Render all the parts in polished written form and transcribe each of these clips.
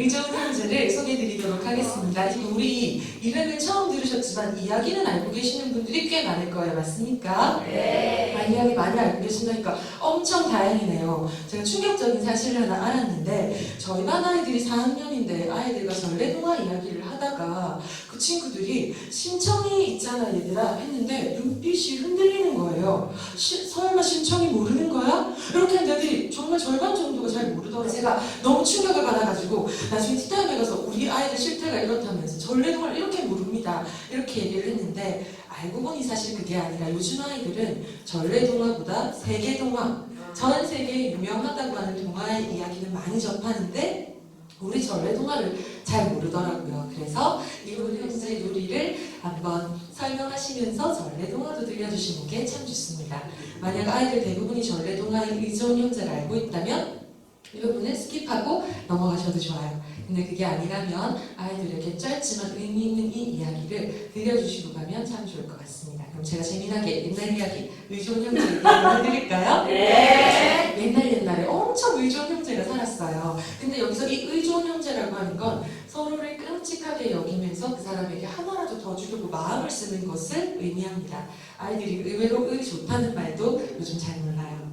의존 형제를 소개해드리도록 하겠습니다. 지금 우리 이름은 처음 들으셨지만 이야기는 알고 계시는 분들이 꽤 많을 거예요. 맞습니까? 네. 이야기 많이 알고 계신다니까 엄청 다행이네요. 제가 충격적인 사실을 하나 알았는데 저희 반 아이들이 4학년인데 아이들과 전래동화 이야기를 하다가 그 친구들이 신청이 있잖아 얘들아 했는데 눈빛이 흔들리는 거예요. 설마 신청이 모르는 거야? 이렇게 한 애들이 정말 절반 정도가 잘 모르더라고요. 제가 너무 충격을 받아가지고 나중에 티타임에 가서 우리 아이들 실태가 이렇다면서 전래동화를 이렇게 모릅니다. 이렇게 얘기를 했는데 알고 보니 사실 그게 아니라 요즘 아이들은 전래동화보다 세계동화, 전 세계에 유명하다고 하는 동화의 이야기는 많이 접하는데 우리 전래동화를 잘 모르더라고요. 그래서 이분 형제의 요리를 한번 설명하시면서 전래동화도 들려주시는 게 참 좋습니다. 만약 아이들 대부분이 전래동화의 의존 형제를 알고 있다면 이 부분은 스킵하고 넘어가셔도 좋아요. 근데 그게 아니라면 아이들에게 짧지만 의미 있는 이 이야기를 들려주시고 가면 참 좋을 것 같습니다. 그럼 제가 재미나게 옛날 이야기 의존 형제 얘기 한번 해드릴까요? 네. 옛날에 엄청 의존 형제가 살았어요. 근데 여기서 이 의존 형제라고 하는 건 서로를 끔찍하게 여기면서 그 사람에게 하나라도 더 주려고 마음을 쓰는 것을 의미합니다. 아이들이 의외로 의 좋다는 말도 요즘 잘 몰라요.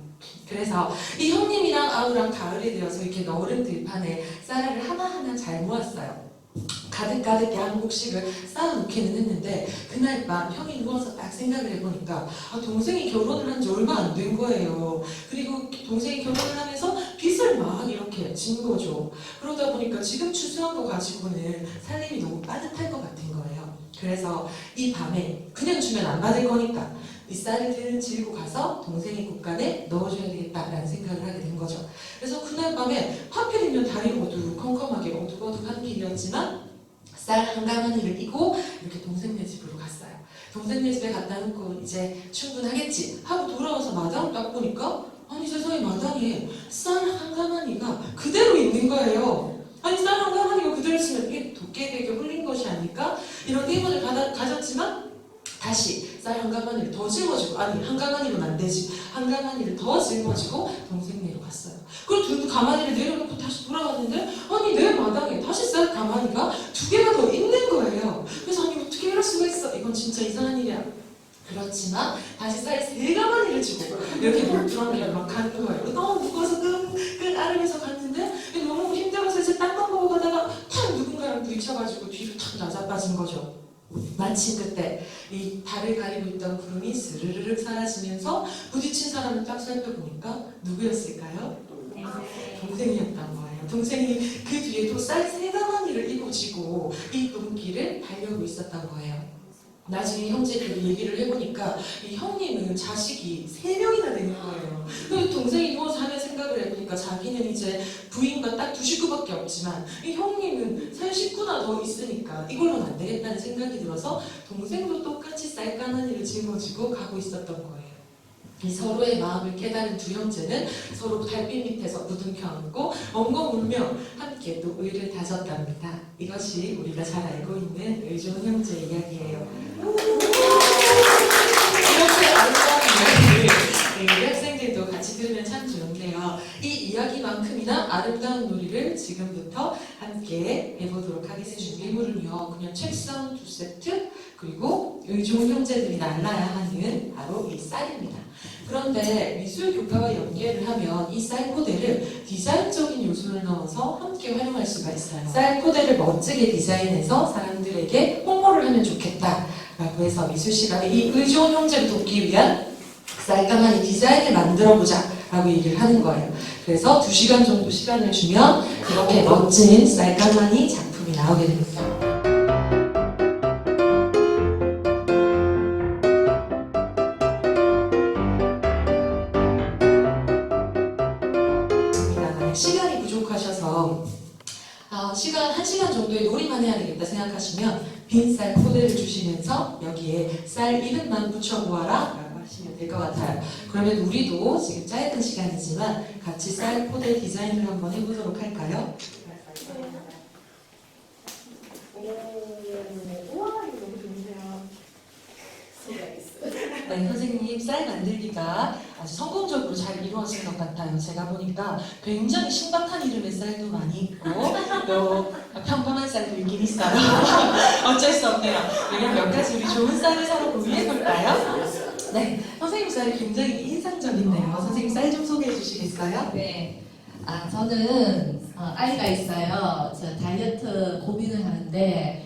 그래서 이 형님이랑 아우랑 가을이 되어서 이렇게 너른 들판에 쌀알을 하나하나 잘 모았어요. 가득가득 양국식을 쌓아놓기는 했는데 그날 밤 형이 누워서 딱 생각을 해보니까 동생이 결혼을 한 지 얼마 안 된 거예요. 그리고 동생이 결혼을 하면서 빚을 막 이렇게 진 거죠. 그러다 보니까 지금 추수한 거 가지고는 살림이 너무 빠듯할 것 같은 거예요. 그래서 이 밤에 그냥 주면 안 받을 거니까 이 쌀을 들고 가서 동생의 곳간에 넣어줘야 되겠다라는 생각을 하게 된 거죠. 그래서 그날 밤에 하필이면 달이 어두컴컴하게 어둑어둑한 길이었지만 쌀 한 가마니를 이고 이렇게 동생네 집으로 갔어요. 동생네 집에 갖다 놓고 이제 충분하겠지 하고 돌아와서 마당을 딱 보니까 아니 세상에 마당에 쌀 한 가마니가 그대로 있는 거예요. 아니 쌀 한 가마니가 그대로 있으면 이게 도깨비에게 홀린 것이 아닐까? 이런 의문을 가졌지만 다시 쌀 한 가마니를 더 짊어지고 아니 한 가마니로는 안 되지 한 가마니를 더 짊어지고 동생네로 갔어요. 그리고 둘 가마니를 내려놓고 다시 돌아왔는데 아니 내 마당에 다시 쌀 가마니가 두 개가 더 있는 거예요. 그래서 아니 어떻게 이럴 수가 있어? 이건 진짜 이상한 일이야. 그렇지만 다시 쌀 세 가마니를 주고 이렇게 물두렁이를 막 가는 거예요. 너무 무거워서 끙끙 앓으면서 갔는데 너무 힘들어서 이제 땀만 보고 가다가 탁 누군가랑 부딪혀가지고 뒤로 탁 낮아빠진 거죠. 마침 그때 이 달을 가리고 있던 구름이 스르르륵 사라지면서 부딪힌 사람을 딱 살펴보니까 누구였을까요? 동생이었단 거예요. 동생이 그 뒤에 또 쌀 세 가마니를 이고 지고 이 눈길을 달려오고 있었던 거예요. 나중에 형제들이 얘기를 해보니까 이 형님은 자식이 3명이나 되는 거예요. 그 동생이 누워서 하는 생각을 해보니까 자기는 이제 부인과 딱 2식구밖에 없지만 이 형님은 3식구나 더 있으니까 이걸로는 안 되겠다는 생각이 들어서 동생도 똑같이 쌀가마니를 짊어지고 가고 있었던 거예요. 이 서로의 마음을 깨달은 두 형제는 서로 달빛 밑에서 부둥켜 안고 엉엉 울며 함께 또 의를 다졌답니다. 이것이 우리가 잘 알고 있는 의존 형제 이야기예요. 이렇게 아름다운 이야기를 우리 학생들도 같이 들으면 참 좋은데요. 이 이야기만큼이나 아름다운 놀이를 지금부터 함께 해보도록 하겠습니다. 준비물은요, 그냥 책상 2세트 그리고 의존 형제들이 날라야 하는 바로 이 쌀입니다. 그런데 미술 교과와 연계를 하면 이 쌀 포대를 디자인적인 요소를 넣어서 함께 활용할 수가 있어요. 쌀 포대를 멋지게 디자인해서 사람들에게 홍보를 하면 좋겠다라고 해서 미술 시간에 이 의존 형제를 돕기 위한 쌀가마니 디자인을 만들어보자 라고 얘기를 하는 거예요. 그래서 2시간 정도 시간을 주면 이렇게 멋진 쌀가마니 작품이 나오게 됩니다. 시간이 부족하셔서 시간 1시간 정도의 놀이만 해야 되겠다 생각하시면 빈 쌀 포대를 주시면서 여기에 쌀 이름만 붙여보아라 라고 하시면 될 것 같아요. 그러면 우리도 지금 짧은 시간이지만 같이 쌀 포대 디자인을 한번 해보도록 할까요? 우와 이거 너무 좋은데요. 네, 선생님 쌀 만들기가 아주 성공적으로 잘 이루어진 것 같아요. 제가 보니까 굉장히 신박한 이름의 쌀도 많이 있고 또 평범한 쌀도 있긴 있어요. 어쩔 수 없네요. 그러면 몇 가지 우리 좋은 쌀을 서로 공유해볼까요? 네, 선생님 쌀이 굉장히 인상적인데요. 선생님 쌀 좀 소개해 주시겠어요? 네. 저는 아이가 있어요. 저 다이어트 고민을 하는데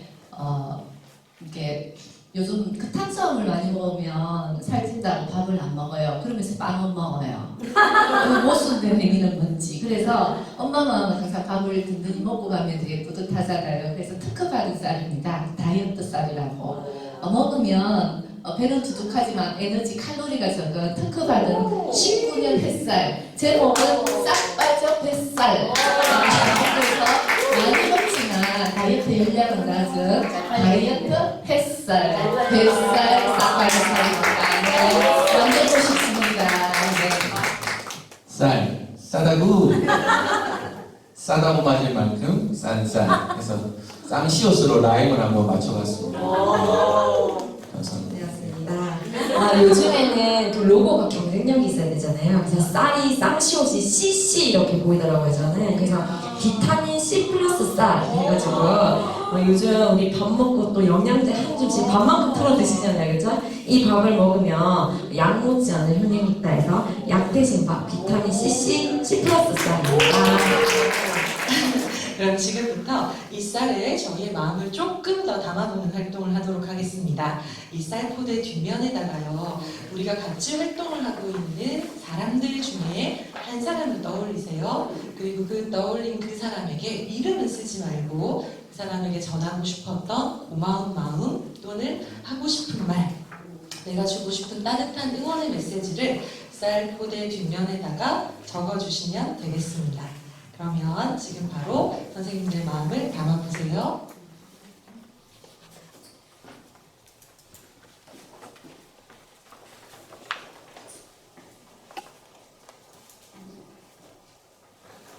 이게 요즘 그 탄수화물 많이 먹으면 살찐다고 밥을 안 먹어요. 그러면서 빵은 먹어요. 그 모순된 의미는 뭔지. 그래서 엄마 마음은 항상 밥을 든든히 먹고 가면 되게 뿌듯하잖아요. 그래서 특허받은 쌀입니다. 다이어트 쌀이라고. 먹으면 배는 두둑하지만 에너지 칼로리가 적은 특허받은 19년 햇살. 제목은 싹 빠져 뱃살. 그래서 많이 먹지만 다이어트 열량은 낮은 다이어트 햇살, 뱃살, 싹 빠져 살입니다. 네, 만들고 싶습니다. 네. 쌀, 싸다구. 싸다고 맞을 만큼 싼 쌀. 그래서 쌍시옷으로 라임을 한번 맞춰봤습니다. 감사합니다. 요즘에는 그 로고가 경쟁력이 있어야 되잖아요. 그래서 쌀이 쌍시옷이 CC 이렇게 보이더라고요, 저는. 그래서 비타민 C 플러스 쌀 해가지고 요즘 우리 밥 먹고 또 영양제 한 줌씩 밥만큼 틀어 드시잖아요, 그죠? 이 밥을 먹으면 약 못지않은 효능이 있다 해서 약 대신 밥 비타민 C 플러스 쌀입니다. 그럼 지금부터 이 쌀에 저희의 마음을 조금 더 담아보는 활동을 하도록 하겠습니다. 이 쌀 포대 뒷면에다가요, 우리가 같이 활동을 하고 있는 사람들 중에 한 사람을 떠올리세요. 그리고 그 떠올린 그 사람에게 이름은 쓰지 말고 그 사람에게 전하고 싶었던 고마운 마음 또는 하고 싶은 말, 내가 주고 싶은 따뜻한 응원의 메시지를 쌀 포대 뒷면에다가 적어주시면 되겠습니다. 그러면 지금 바로 선생님들 마음을 담아보세요.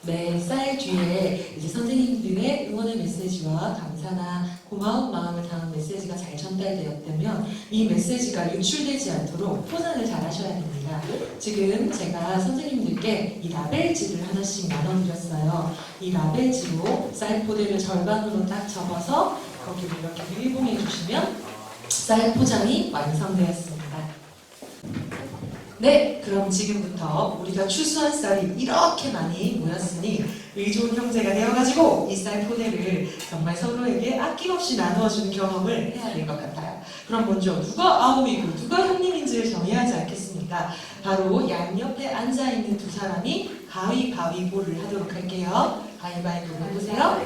네, 쌀 뒤에 이제 선생님들의 응원의 메시지와 감사나 고마운 마음을 담은 메시지가 잘 전달되었다면 이 메시지가 유출되지 않도록 포장을 잘 하셔야 됩니다. 지금 제가 선생님들께 이 라벨지를 하나씩 나눠드렸어요. 이 라벨지로 쌀 포대를 절반으로 딱 접어서 거기를 이렇게 밀봉해 주시면 쌀 포장이 완성되었습니다. 네, 그럼 지금부터 우리가 추수한 쌀이 이렇게 많이 모였으니 의좋은 형제가 되어가지고 이 쌀 포대를 정말 서로에게 아낌없이 나누어주는 경험을 해야 될 것 같아요. 그럼 먼저 누가 아우이고 누가 형님인지를 정해야 하지 않겠습니까? 바로 양옆에 앉아있는 두 사람이 가위바위보를 하도록 할게요. 가위바위보 해보세요.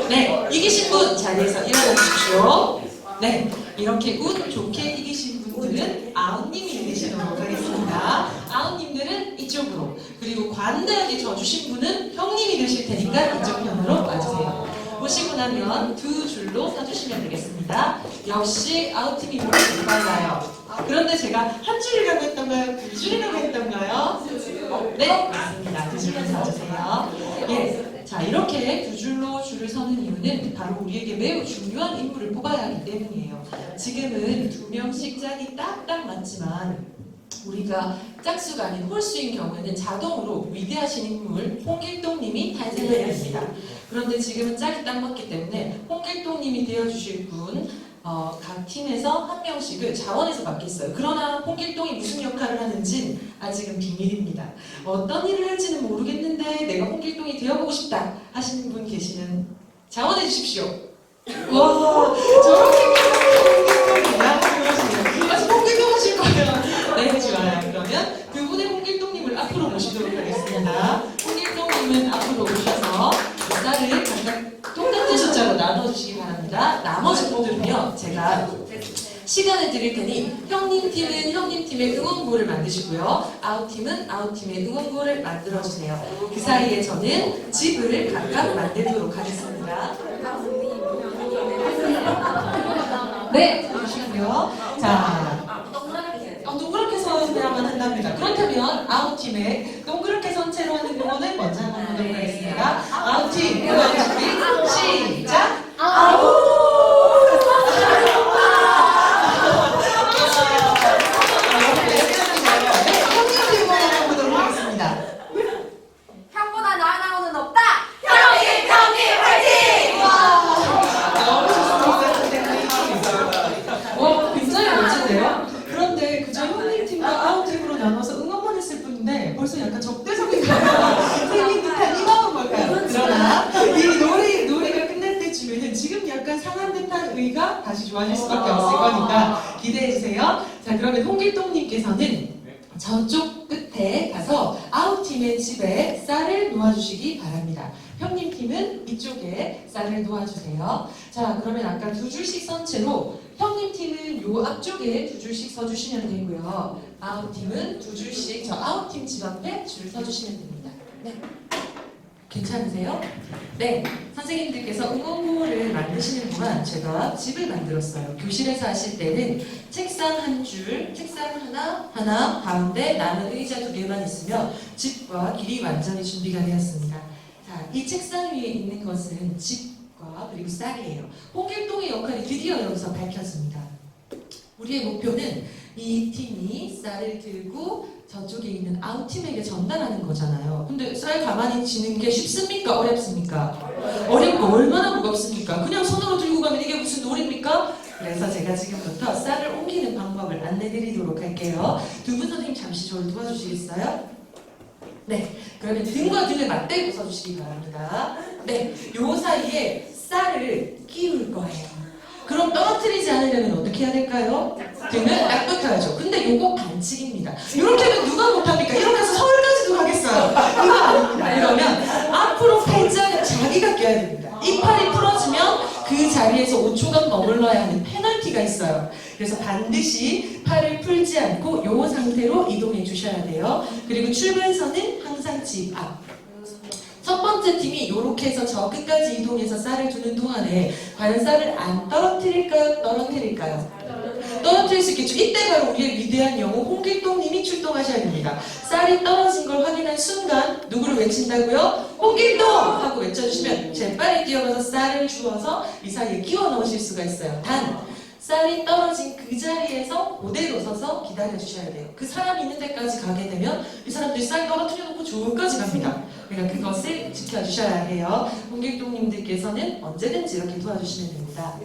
네, 이기신 분 자리에서 일어나 주십시오. 네, 이렇게 운 좋게 이기신 분들은 아웃님이 되시도록 하겠습니다. 아웃님들은 이쪽으로, 그리고 관대하게 져주신 분은 형님이 되실 테니까 이쪽 편으로 와주세요. 보시고 나면 두 줄로 서주시면 되겠습니다. 역시 아웃팀이 훨씬 빨라요. 그런데 제가 한 줄이라고 했던가요? 두 줄이라고 했던가요? 네, 맞습니다. 두 줄로 서주세요. 예. 자, 이렇게 두 줄로 줄을 서는 이유는 바로 우리에게 매우 중요한 인물을 뽑아야 하기 때문이에요. 지금은 두 명씩 짝이 딱딱 맞지만 우리가 짝수가 아닌 홀수인 경우에는 자동으로 위대하신 인물 홍길동님이 탄생해야 됩니다. 그런데 지금은 짝이 딱 맞기 때문에 홍길동님이 되어주실 분 각 팀에서 한 명씩을 자원해서 맡겠어요. 그러나 홍길동이 무슨 역할을 하는지 아직은 비밀입니다. 어떤 일을 할지는 모르겠는데 내가 홍길동이 되어보고 싶다 하시는 분 계시면 자원해 주십시오. 와, 저렇게 홍길동이야? 그러시네요. 아직 홍길동 하실 거예요. 네, 좋아요. 그러면 두 분의 홍길동님을 앞으로 모시도록 하겠습니다. 홍길동님은 앞으로 오셔서 쌀을 각각 똑같은 숫자로 나눠주시기 바랍니다. 나머지 분들은요, 제가 시간을 드릴 테니 형님 팀은 형님 팀의 응원구를 만드시고요, 아웃 팀은 아웃 팀의 응원구를 만들어주세요. 그 사이에 저는 집을 각각 만들도록 하겠습니다. 네, 그러시고요. 자, 동그랗게 서야만 한답니다. 그렇다면 아웃 팀의 동그랗게 선 채로 하는 응원을 먼저 한번 보도록 하겠습니다. 아웃 팀, 응원 준비, 시작! 아웃! 형보다 나은 아우는 없다! 좋아질 수밖에 없을 거니까 기대해주세요. 자, 그러면 홍길동님께서는 저쪽 끝에 가서 아웃팀의 집에 쌀을 놓아주시기 바랍니다. 형님 팀은 이쪽에 쌀을 놓아주세요. 자, 그러면 아까 두 줄씩 선 채로 형님 팀은 요 앞쪽에 두 줄씩 서주시면 되고요. 아웃팀은 두 줄씩 저 아웃팀 집 앞에 줄 서주시면 됩니다. 네. 괜찮으세요? 네. 선생님들께서 응원구호를 만드시는 동안 제가 집을 만들었어요. 교실에서 하실 때는 책상 한 줄, 책상 하나, 가운데 남은 의자 두 개만 있으면 집과 길이 완전히 준비가 되었습니다. 자, 이 책상 위에 있는 것은 집과 그리고 쌀이에요. 홍길동의 역할이 드디어 여기서 밝혀집니다. 우리의 목표는 이 팀이 쌀을 들고 저쪽에 있는 아웃팀에게 전달하는 거잖아요. 근데 쌀 가만히 지는 게 쉽습니까? 어렵습니까? 어렵고 얼마나 무겁습니까? 그냥 손으로 들고 가면 이게 무슨 놀입니까? 그래서 제가 지금부터 쌀을 옮기는 방법을 안내드리도록 할게요. 두 분 선생님 잠시 저를 도와주시겠어요? 네, 그러면 등과 등을 맞대고 서주시기 바랍니다. 네, 요 사이에 쌀을 끼울 거예요. 그럼 떨어뜨리지 않으려면 어떻게 해야 될까요? 등을 딱 붙여야죠. 근데 요거 반칙입니다. 이렇게 하면 누가 못합니까? 이렇게 해서 서울까지도 가겠어요. 그거 아닙니다. 그러면 앞으로 팔짱을 자기가 껴야 됩니다. 이 팔이 풀어지면 그 자리에서 5초간 머물러야 하는 페널티가 있어요. 그래서 반드시 팔을 풀지 않고 요 상태로 이동해 주셔야 돼요. 그리고 출발선은 항상 집 앞. 첫 번째 팀이 이렇게 해서 저 끝까지 이동해서 쌀을 두는 동안에 과연 쌀을 안 떨어뜨릴까요? 떨어뜨릴 수 있겠죠. 이때 바로 우리의 위대한 영웅 홍길동님이 출동하셔야 됩니다. 쌀이 떨어진 걸 확인한 순간 누구를 외친다고요? 홍길동! 하고 외쳐주시면 재빨리 뛰어가서 쌀을 주워서 이 사이에 끼워 넣으실 수가 있어요. 단! 쌀이 떨어진 그 자리에서 그대로 서서 기다려주셔야 돼요. 그 사람이 있는 데까지 가게 되면 이 사람들이 쌀 떨어뜨려놓고 저기까지 갑니다. 그러니까 그것을 지켜주셔야 해요. 홍길동님들께서는 언제든지 이렇게 도와주시면 됩니다.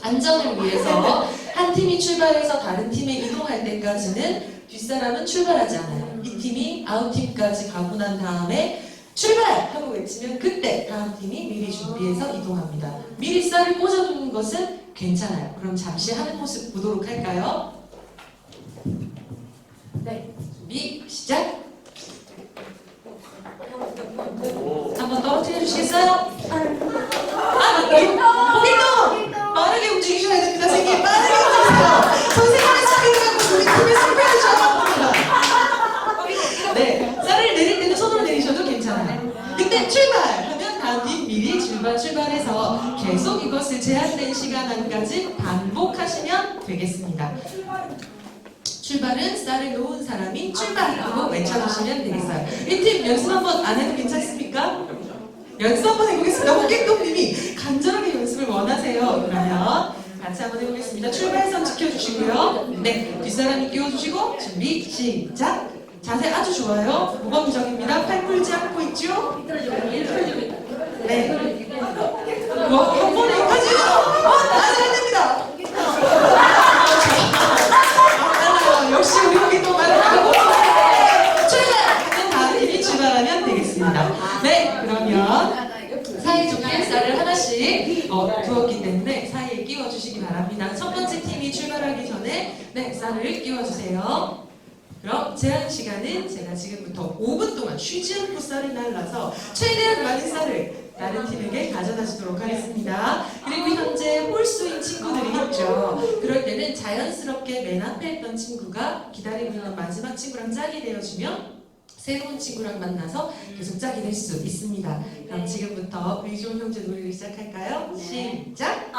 안전을 위해서 한 팀이 출발해서 다른 팀에 이동할 때까지는 뒷사람은 출발하지 않아요. 이 팀이 아웃팀까지 가고 난 다음에 출발! 하고 외치면 그때 다음 팀이 미리 준비해서 이동합니다. 미리 쌀을 꽂아두는 것은 괜찮아요. 그럼 잠시 하는 모습 보도록 할까요? 네, 준비 시작! 한번 떨어뜨려 주시겠어요? 홍길동! 빠르게 움직이셔야 됩니다. 선생님 빠르게 움직이세요. 선생님의 스피드 갖고 우리 팀의 승패를 잡아봅니다. 네, 쌀을 내릴 때는 손으로 내리셔도 괜찮아요. 그때 출발하면 다음 팀 미리 출발해서 계속 이것을 제한된 시간 안까지 반복하시면 되겠습니다. 출발은 쌀을 놓은 사람이 출발하고 외쳐주시면 되겠어요. 이 팀 연습 한번 안 해도 괜찮습니까? 연습 한번 해보겠습니다. 홍길동님이 간절하게 연습을 원하세요. 그러면 같이 한번 해보겠습니다. 출발선 지켜주시고요. 네, 뒷사람이 끼워주시고 준비 시작! 자세 아주 좋아요. 모범적입니다. 팔 풀지 않고 있죠? 네. 한 번에 여기까지요? 아직 안 됩니다. 역시 우리 홍길동 말을 하고 출발! 다음 팀이 출발하면 되겠습니다. 네, 그러면 사이좋게 쌀을 하나씩 두었기 때문에 사이에 끼워주시기 바랍니다. 첫 번째 팀이 출발하기 전에 네, 쌀을 끼워주세요. 그럼 제한 시간은 제가 지금부터 5분 동안 쉬지 않고 쌀이 날라서 최대한 많은 쌀을 다른 팀에게 가져다 주도록 하겠습니다. 그리고 현재 홀수인 친구들이 있죠. 그럴 때는 자연스럽게 맨 앞에 있던 친구가 기다리고 있는 마지막 친구랑 짝이 되어주면 새로운 친구랑 만나서 계속 짝이 될 수 있습니다. 그럼 지금부터 의존 형제 노래를 시작할까요? 시작!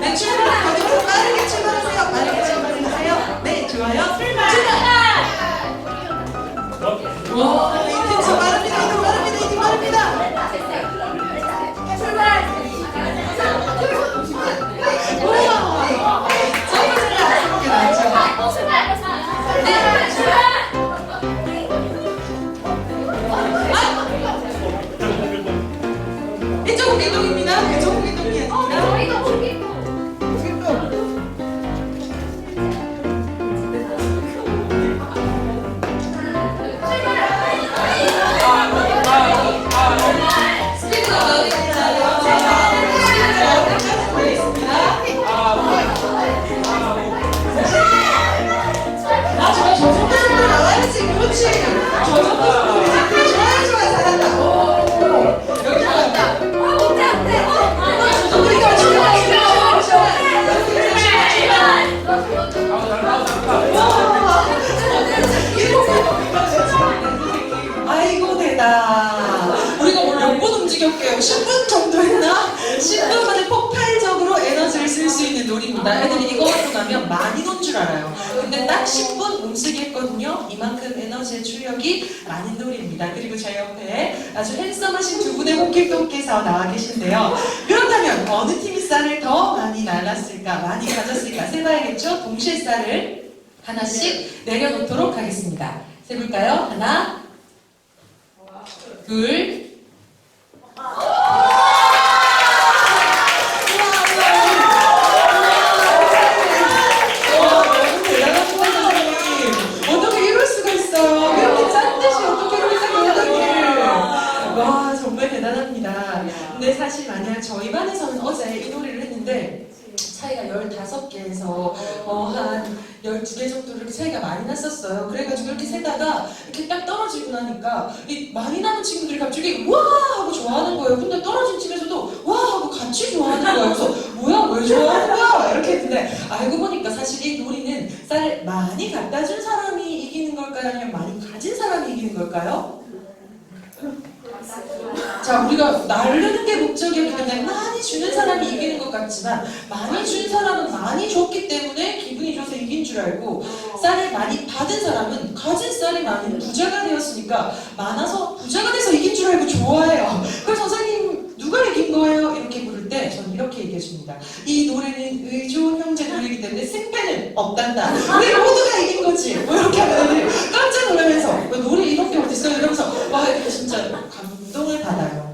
네, 출발하세요. 빠르게 출발하세요. 빠르게 출발하세요. 네, 좋아요. 출발! 와, 이 팀 저 빠릅니다. 이 팀 빠릅니다. 이 팀 빠릅니다. 우와! 저희가 제일 앞서게 나죠. 네, 출발! 해볼게요. 10분 정도 했나? 10분 만에 폭발적으로 에너지를 쓸 수 있는 놀이입니다. 애들이 이거 하고 나면 많이 논 줄 알아요. 근데 딱 10분 몸쓰기 했거든요. 이만큼 에너지의 출력이 많은 놀이입니다. 그리고 제 옆에 아주 핸섬하신 두 분의 호객님께서 나와 계신데요. 그렇다면 어느 팀이 쌀을 더 많이 날랐을까, 많이 가졌을까 세봐야겠죠? 동시에 쌀을 하나씩 내려놓도록 하겠습니다. 세볼까요? 하나, 둘, 너무 대단하시다, 선생님. 어떻게 이럴 수가 있어요? 이렇게 짠 듯이 어떻게 이렇게 생각을 와, 정말 대단합니다. 근데 사실 만약 저희 반에서는 어제 이 놀이를 했는데 차이가 15개에서 한 12개 정도 이렇게 차이가 많이 났었어요. 그래가지고 이렇게 세다가 이렇게 딱 떨어지고 나니까 이 많이 나는 친구들이 갑자기 와 하고 좋아하는 거예요. 근데 떨어진 팀에서도 와 하고 같이 좋아하는 거예요. 그래서 뭐야 왜 좋아하는 거야? 이렇게 했는데 알고 보니까 사실 이 놀이는 쌀 많이 갖다 준 사람이 이기는 걸까요? 아니면 많이 가진 사람이 이기는 걸까요? 자, 우리가 나르는 게 목적이었기 때문에 많이 주는 사람이 이기는 것 같지만 많이 준 사람은 많이 줬기 때문에 기분이 좋아서 이긴 줄 알고 쌀을 많이 받은 사람은 가진 쌀이 많은 부자가 되었으니까 많아서 부자가 돼서 이긴 줄 알고 좋아해요. 그래서 선생님 누가 이긴 거예요? 이렇게 부를 때 저는 이렇게 얘기해 줍니다. 이 노래는 의존 형제 노래이기 때문에 승패는 없단다. 우리 모두가 이긴 거지. 뭐 이렇게 하면 애들이 깜짝 놀라면서 노래 이런 게 어딨어요? 이러면서 와 이렇게 진짜 감동을 받아요.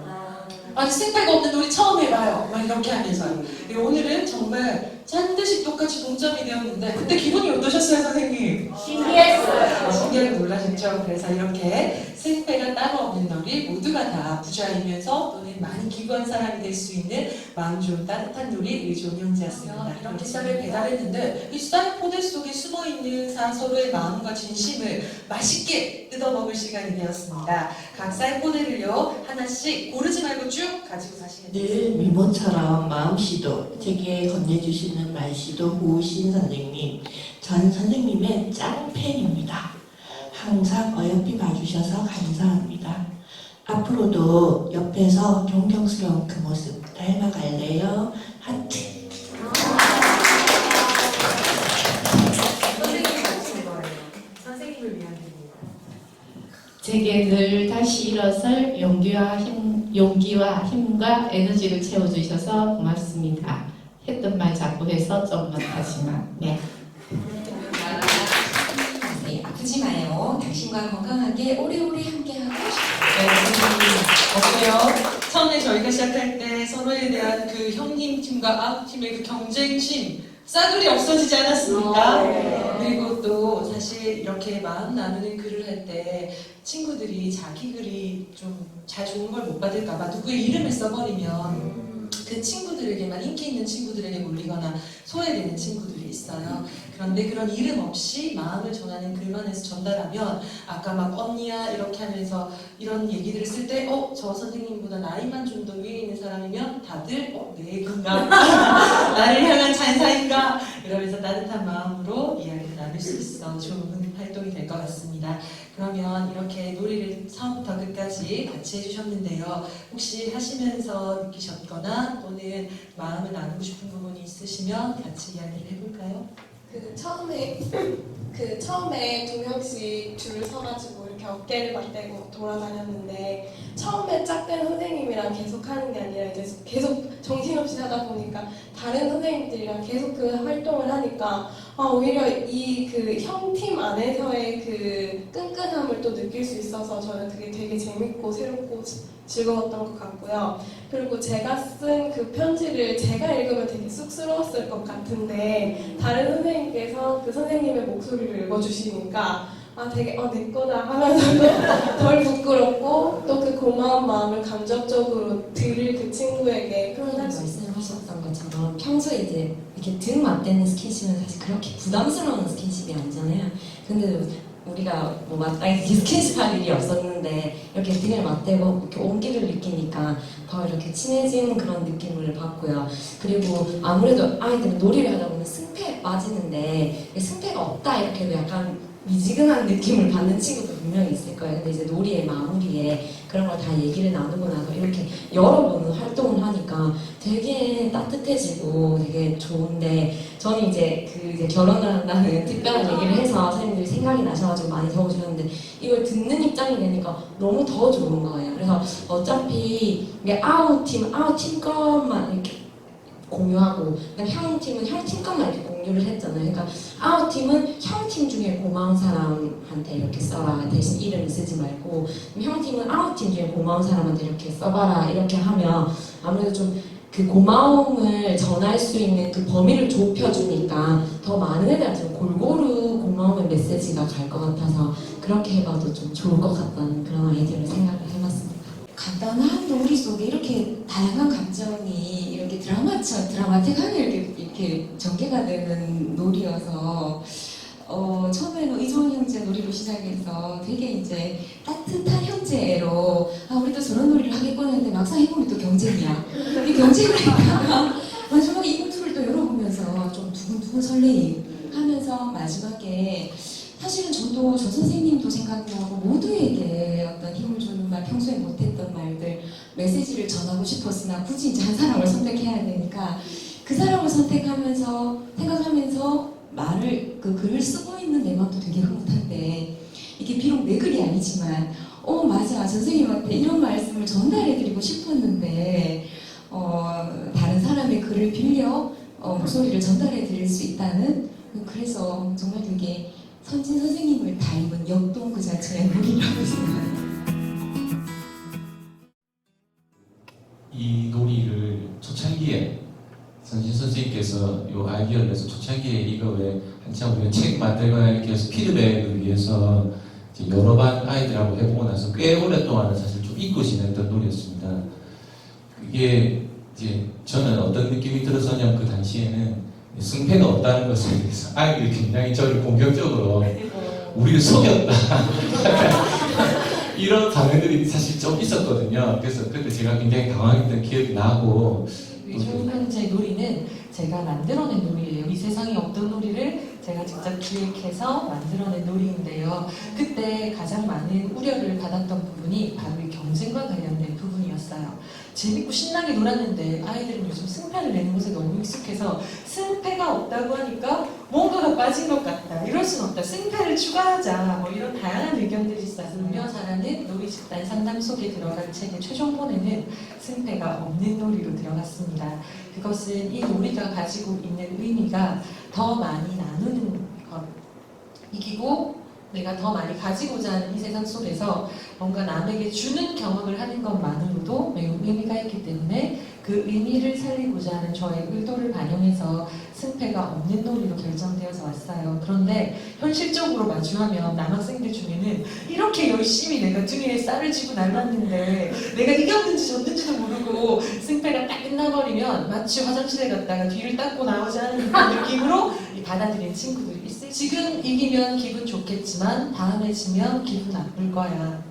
아니 승패가 없는 놀이 처음 해봐요. 막 이렇게 하면서 그리고 오늘은 정말 짠듯이 똑같이 동점이 되었는데 그때 기분이 어떠셨어요, 선생님? 신기했어요. 신기하게 놀라셨죠? 그래서 이렇게 승패가 따로 없는 놀이 모두가 다 부자이면서 또는 많이 기부한 사람이 될 수 있는 마음 좋은 따뜻한 놀이 의존 형제였습니다. 이렇게 쌀을 배달했는데 이 쌀 포대 속에 숨어있는 서로의 마음과 진심을 맛있게 뜯어먹을 시간이 되었습니다. 각 쌀 포대를요 하나씩 고르지 말고 쭉 가지고 가시면 돼요. 늘 미모처럼 마음씨도 제게 건네주시는 말씨도 고우신 선생님, 전 선생님의 짱팬입니다. 항상 어여삐 봐주셔서 감사합니다. 앞으로도 옆에서 존경스러운 그 모습 닮아갈래요? 하트. 선생님이 가르친 거예요. 선생님을 위한 일입니다. 제게 늘 다시 일어설 용기와 힘과 에너지를 채워주셔서 고맙습니다. 했던 말 자꾸 해서 좀 못하지만 네. 네, 아프지 마요. 당신과 건강하게 오래오래 함께하고 네, 선생님 어때요? 처음에 저희가 시작할 때 서로에 대한 그 형님 팀과 아우 팀의 그 경쟁심 싸그리 없어지지 않았습니까? 그리고 또 사실 이렇게 마음 나누는 글을 할 때 친구들이 자기 글이 좀 잘 좋은 걸 못 받을까봐 누구의 이름을 써버리면 그 친구들에게만 인기 있는 친구들에게 몰리거나 소외되는 친구들이 있어요. 그런데 그런 이름 없이 마음을 전하는 글만 해서 전달하면 아까 막 언니야 이렇게 하면서 이런 얘기들을 쓸 때 저 선생님보다 나이만 좀 더 위에 있는 사람이면 다들 내 얘기인가? 나를 향한 찬사인가? 이러면서 따뜻한 마음으로 이야기를 나눌 수 있어 좋은 활동이 될 것 같습니다. 그러면 이렇게 놀이를 처음부터 끝까지 같이 해주셨는데요. 혹시 하시면서 느끼셨거나 또는 마음을 나누고 싶은 부분이 있으시면 같이 이야기를 해볼까요? 처음에 2명씩 줄을 서가지고 이렇게 어깨를 맞대고 돌아다녔는데 처음에 짝된 선생님이랑 계속 하는 게 아니라 이제 계속 정신없이 하다 보니까 다른 선생님들이랑 계속 그 활동을 하니까 오히려 이 그 형 팀 안에서의 그 끈끈함을 또 느낄 수 있어서 저는 그게 되게 재밌고 새롭고 즐거웠던 것 같고요. 그리고 제가 쓴 그 편지를 제가 읽으면 되게 쑥스러웠을 것 같은데 다른 선생님께서 그 선생님의 목소리를 읽어주시니까 되게 내 거다 하면서도 덜 부끄럽고 또 그 고마운 마음을 감정적으로 들을 그 친구에게 표현할 수 있어요. 말씀하셨던 것처럼 평소에 이제 이렇게 등 맞대는 스킨십은 사실 그렇게 부담스러운 스킨십이 아니잖아요. 근데 우리가 뭐 마땅히 스킨십 할 일이 없었는데 이렇게 등을 맞대고 이렇게 온기를 느끼니까 더 이렇게 친해진 그런 느낌을 받고요. 그리고 아무래도 아이들은 놀이를 하다 보면 승패에 빠지는데 승패가 없다 이렇게도 약간 미지근한 느낌을 받는 친구도 분명히 있을 거예요. 근데 이제 놀이의 마무리에 그런 걸 다 얘기를 나누고 나서 이렇게 여러 번 활동을 하니까 되게 따뜻해지고 되게 좋은데, 저는 이제 이제 결혼을 한다는 특별한 얘기를 해서 선생님들이 생각이 나셔가지고 많이 적어주셨는데, 이걸 듣는 입장이 되니까 너무 더 좋은 거예요. 그래서 어차피 이게 아웃팀 것만 이렇게 공유하고, 형 팀은 형 팀 것만 이렇게 공유를 했잖아요. 그러니까 아웃 팀은 형 팀 중에 고마운 사람한테 이렇게 써라, 대신 이름을 쓰지 말고, 형 팀은 아웃 팀 중에 고마운 사람한테 이렇게 써봐라, 이렇게 하면 아무래도 좀 그 고마움을 전할 수 있는 그 범위를 좁혀주니까 더 많은 애들한테 골고루 고마움의 메시지가 갈 것 같아서, 그렇게 해봐도 좀 좋을 것 같다는 그런 아이디어를 생각을 해봤습니다. 간단한 놀이 속에 이렇게 다양한 감정이 이렇게 드라마틱하게 이렇게 전개가 되는 놀이여서 처음에는 의존 형제 놀이로 시작해서 되게 이제 따뜻한 형제로 우리도 저런 놀이를 하겠구나 했는데 막상 해보면 또 경쟁이야. 이 경쟁을 했다가 마지막에 이 봉투를 또 열어보면서 좀 두근두근 설레임 하면서 마지막에 사실은 저도 저 선생님도 생각나고 모두에게 어떤 힘을 주는 말, 평소에 못했던 말들, 메시지를 전하고 싶었으나 굳이 이제 한 사람을 선택해야 되니까 그 사람을 생각하면서 말을 그 글을 쓰고 있는 내 마음도 되게 흐뭇한데, 이게 비록 내 글이 아니지만 맞아, 선생님한테 이런 말씀을 전달해드리고 싶었는데 다른 사람의 글을 빌려 목소리를 전달해드릴 수 있다는, 그래서 정말 되게 선진 선생님을 닮은 역동 그 자체의 놀이라고 생각합니다. 이 놀이를 초창기에 선진 선생님께서 이 아이디어를 내서 초창기에 이거 왜 한참 우리가 책 만들거나 이렇게 해서 피드백을 위해서 이제 여러 반 아이들하고 해보고 나서 꽤 오랫동안은 사실 좀 잊고 지냈던 놀이였습니다. 이게 이제 저는 어떤 느낌이 들었었냐면, 그 당시에는 승패가 없다는 것에 대해서 아이들이 굉장히 저를 공격적으로 우리를 속였다 이런 반응들이 사실 좀 있었거든요. 그래서 그때 제가 굉장히 당황했던 기억이 나고, 의존 형제 놀이는 제가 만들어낸 놀이예요. 이 세상에 없던 놀이를 제가 직접 기획해서 만들어낸 놀이인데요. 그때 가장 많은 우려를 받았던 부분이 바로 이 경쟁과 관련된 부분이었어요. 재밌고 신나게 놀았는데 아이들은 요즘 승패를 내는 것에 너무 익숙해서 승패가 없다고 하니까 뭔가가 빠진 것 같다, 이럴 순 없다, 승패를 추가하자, 뭐 이런 다양한 의견들이 있어요. 울며자라는 놀이 집단 상담 속에 들어갈 책의 최종본에는 승패가 없는 놀이로 들어갔습니다. 그것은 이 놀이가 가지고 있는 의미가 더 많이 나누는 것, 이기고 내가 더 많이 가지고자 하는 이 세상 속에서 뭔가 남에게 주는 경험을 하는 것만으로도 매우 의미가 있기 때문에 그 의미를 살리고자 하는 저의 의도를 반영해서 승패가 없는 놀이로 결정되어서 왔어요. 그런데 현실적으로 마주하면 남학생들 중에는 이렇게 열심히 내가 등에 쌀을 쥐고 날랐는데 내가 이겼는지 졌는지도 모르고 승패가 딱 끝나버리면 마치 화장실에 갔다가 뒤를 닦고 나오지 않은 그런 느낌으로 받아들인 친구들이 있어요. 지금 이기면 기분 좋겠지만 다음에 지면 기분 나쁠 거야.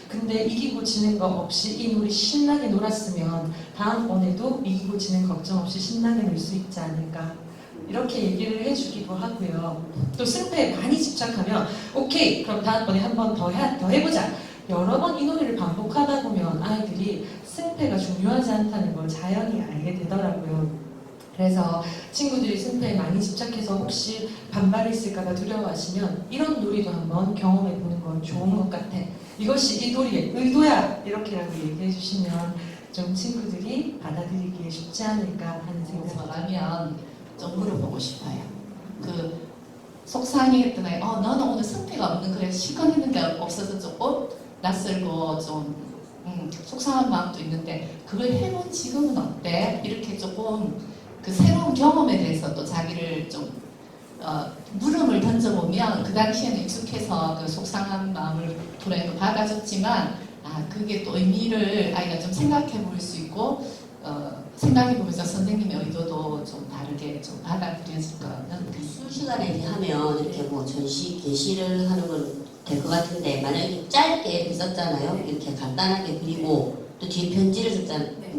근데 이기고 지는 거 없이 이 놀이 신나게 놀았으면 다음번에도 이기고 지는 걱정 없이 신나게 놀 수 있지 않을까, 이렇게 얘기를 해주기도 하고요. 또 승패에 많이 집착하면 오케이, 그럼 다음번에 한 번 더 해보자. 여러 번 이 놀이를 반복하다 보면 아이들이 승패가 중요하지 않다는 걸 자연히 알게 되더라고요. 그래서 친구들이 승패에 많이 집착해서 혹시 반발이 있을까봐 두려워하시면 이런 놀이도 한번 경험해보는 건 좋은 것 같아, 이것이 이 놀이의 의도야, 이렇게라도 얘기해 주시면 좀 친구들이 받아들이기에 쉽지 않을까 하는 생각이 저라면 좀 물어보고 싶어요. 그 속상해했던 아이, 나는 오늘 승패가 없는, 그래 시간했는데 없어서 조금 낯설고 좀 속상한 마음도 있는데 그걸 해본 지금은 어때? 이렇게 조금 그 새로운 경험에 대해서 또 자기를 좀 물음을 던져보면, 그 당시에는 익숙해서 그 속상한 마음을 불어내고 받아줬지만 그게 또 의미를 아이가 좀 생각해 볼 수 있고 생각해 보면서 선생님의 의도도 좀 다르게 좀 받아들여질 거는. 술 시간에 하면 이렇게 뭐 전시 게시를 하는 건 될 것 같은데, 만약에 짧게 이렇게 썼잖아요. 이렇게 간단하게 그리고 또 뒤에 편지를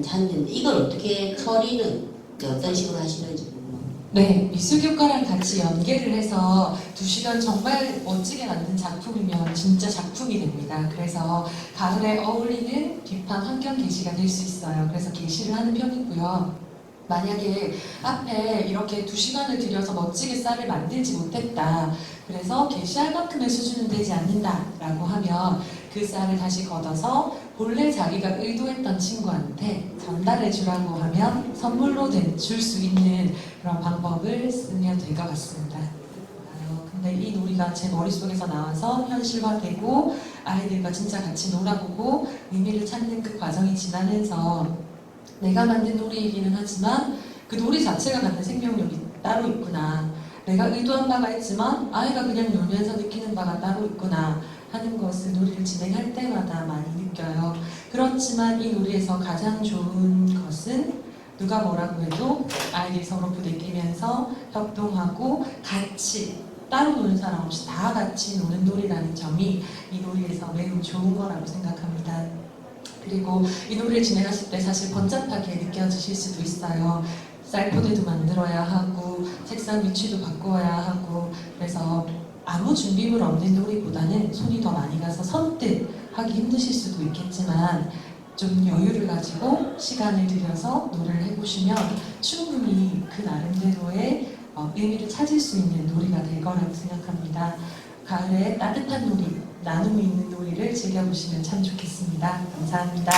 썼는데 이걸 어떻게 처리는 어떤 식으로 하시는지 궁금합니다. 네, 미술교과랑 같이 연계를 해서 2시간 정말 멋지게 만든 작품이면 진짜 작품이 됩니다. 그래서 가을에 어울리는 뒷판 환경 게시가 될 수 있어요. 그래서 게시를 하는 편이고요. 만약에 앞에 이렇게 2시간을 들여서 멋지게 쌀을 만들지 못했다. 그래서 게시할 만큼의 수준은 되지 않는다 라고 하면 그 쌀을 다시 걷어서 본래 자기가 의도했던 친구한테 전달해 주라고 하면 선물로 줄 수 있는 그런 방법을 쓰면 될 것 같습니다. 근데 이 놀이가 제 머릿속에서 나와서 현실화되고 아이들과 진짜 같이 놀아보고 의미를 찾는 그 과정이 지나면서 내가 만든 놀이이기는 하지만 그 놀이 자체가 갖는 생명력이 따로 있구나. 내가 의도한 바가 있지만 아이가 그냥 놀면서 느끼는 바가 따로 있구나 하는 것을 놀이를 진행할 때마다 많이 느껴요. 그렇지만 이 놀이에서 가장 좋은 것은 누가 뭐라고 해도 아이들이 서로 부대끼면서 협동하고 같이 따로 노는 사람 없이 다 같이 노는 놀이라는 점이 이 놀이에서 매우 좋은 거라고 생각합니다. 그리고 이 놀이를 진행하실 때 사실 번잡하게 느껴지실 수도 있어요. 쌀포대도 만들어야 하고 책상 위치도 바꾸어야 하고 그래서 아무 준비물 없는 놀이보다는 손이 더 많이 가서 선뜻 하기 힘드실 수도 있겠지만 좀 여유를 가지고 시간을 들여서 놀이를 해보시면 충분히 그 나름대로의 의미를 찾을 수 있는 놀이가 될 거라고 생각합니다. 가을에 따뜻한 놀이, 나눔이 있는 놀이를 즐겨보시면 참 좋겠습니다. 감사합니다.